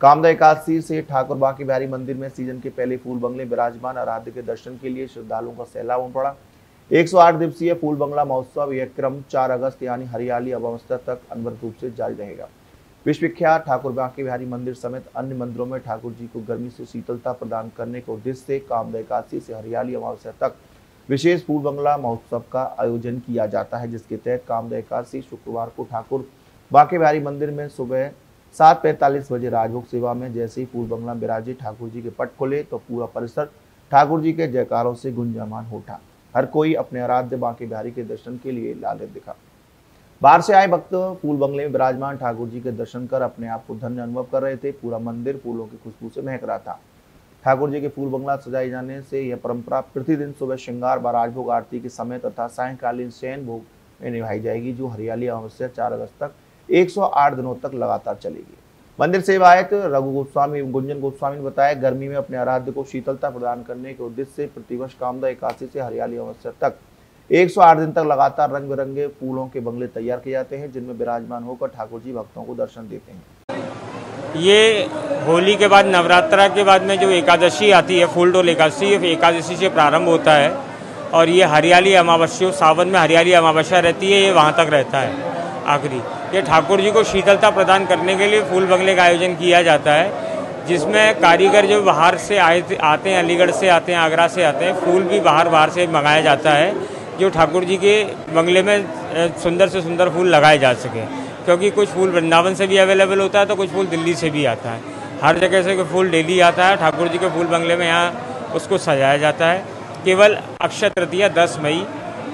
कामदा एकादशी से ठाकुर बांके बिहारी मंदिर में सीजन के पहले फूल बंगले विराजमान आराध्य के दर्शन के लिए श्रद्धालुओं का सैलाब उमड़ पड़ा। 108 दिवसीय फूल बंगला महोत्सव यह क्रम 4 अगस्त यानी हरियाली अमावस्या तक अनवरत रूप से जारी रहेगा। विश्व विख्यात ठाकुर बांके बिहारी मंदिर समेत अन्य मंदिरों में ठाकुर जी को गर्मी से शीतलता प्रदान करने के उद्देश्य से कामदा एकादशी से हरियाली अमावस्या तक विशेष फूल बंगला महोत्सव का आयोजन किया जाता है, जिसके तहत कामदा एकादशी शुक्रवार को ठाकुर बांके बिहारी मंदिर में सुबह 7:45 बजे राजभोग सेवा में जैसे ही फूल बंगला बिराजे ठाकुर जी के पट खुले तो पूरा परिसर ठाकुर जी के जयकारों से गुंजायमान हो उठा। हर कोई अपने आराध्य बांके बिहारी के दर्शन के लिए लालित दिखा। बाहर से आए भक्त फूल बंगले में विराजमान ठाकुर जी के दर्शन कर अपने आप को धन्य अनुभव कर रहे थे। पूरा मंदिर फूलों की खुशबू से महक रहा था। ठाकुर जी के फूल बंगला सजाए जाने से यह परंपरा प्रतिदिन सुबह श्रृंगार व राजभोग आरती के समय तथा सायंकालीन शयन भोग में निभाई जाएगी, जो हरियाली अमावस्या 4 अगस्त तक 108 दिनों तक लगातार चलेगी। मंदिर सेवायत रघु गोस्वामी गुंजन गोस्वामी ने बताया, गर्मी में अपने आराध्य को शीतलता प्रदान करने के उद्देश्य से प्रतिवर्ष कामदा एकादशी से हरियाली अमावस्या तक 108 दिन तक लगातार रंग बिरंगे फूलों के बंगले तैयार किए जाते हैं, जिनमें विराजमान होकर ठाकुर जी भक्तों को दर्शन देते हैं। ये होली के बाद नवरात्रा के बाद में जो एकादशी आती है, फूल डोल एकादशी, एकादशी से प्रारंभ होता है और ये हरियाली अमावस्या, सावन में हरियाली अमावस्या रहती है, ये वहाँ तक रहता है आखिरी। ये ठाकुर जी को शीतलता प्रदान करने के लिए फूल बंगले का आयोजन किया जाता है, जिसमें कारीगर जो बाहर से आते हैं, अलीगढ़ से आते हैं, आगरा से आते हैं, फूल भी बाहर से मंगाया जाता है, जो ठाकुर जी के बंगले में सुंदर से सुंदर फूल लगाए जा सके। क्योंकि कुछ फूल वृंदावन से भी अवेलेबल होता है तो कुछ फूल दिल्ली से भी आता है, हर जगह से फूल डेली आता है। ठाकुर जी के फूल बंगले में यहाँ उसको सजाया जाता है। केवल अक्षय तृतीया 10 मई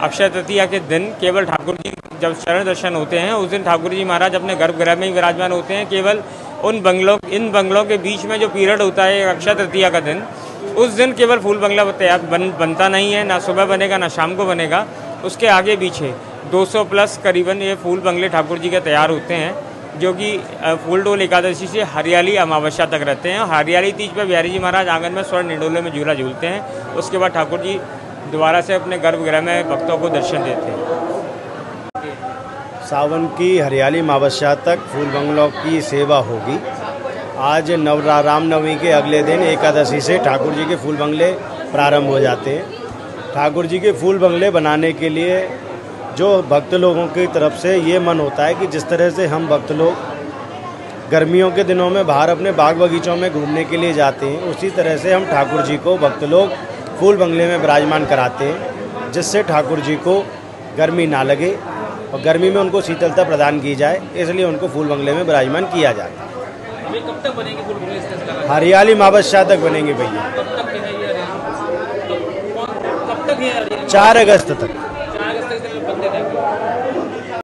अक्षय तृतीया के दिन केवल ठाकुर जी जब चरण दर्शन होते हैं, उस दिन ठाकुर जी महाराज अपने गर्भगृह में ही विराजमान होते हैं। केवल इन बंगलों के बीच में जो पीरियड होता है अक्षय तृतीया का दिन, उस दिन केवल फूल बंगला तैयार बनता नहीं है, ना सुबह बनेगा ना शाम को बनेगा। उसके आगे पीछे 200 प्लस करीबन ये फूल बंगले ठाकुर जी के तैयार होते हैं, जो कि फूल डोल एकादशी से हरियाली अमावस्या तक रहते हैं। हरियाली तीज पर बिहारी जी महाराज आंगन में स्वर्ण निडोले में झूला झूलते हैं। उसके बाद ठाकुर जी दोबारा से अपने गर्भगृह में भक्तों को दर्शन देते हैं। सावन की हरियाली अमावस्या तक फूल बंगलों की सेवा होगी। आज रामनवमी के अगले दिन एकादशी से ठाकुर जी के फूल बंगले प्रारंभ हो जाते हैं। ठाकुर जी के फूल बंगले बनाने के लिए जो भक्त लोगों की तरफ से ये मन होता है कि जिस तरह से हम भक्त लोग गर्मियों के दिनों में बाहर अपने बाग बगीचों में घूमने के लिए जाते हैं, उसी तरह से हम ठाकुर जी को भक्त लोग फूल बंगले में विराजमान कराते हैं, जिससे ठाकुर जी को गर्मी ना लगे और गर्मी में उनको शीतलता प्रदान की जाए, इसलिए उनको फूल बंगले में विराजमान किया जाता है। कब तक बनेंगे फूल बंगले? हरियाली अमावस्या तक बनेंगे भैया। कब तक है ये? 4 अगस्त तक।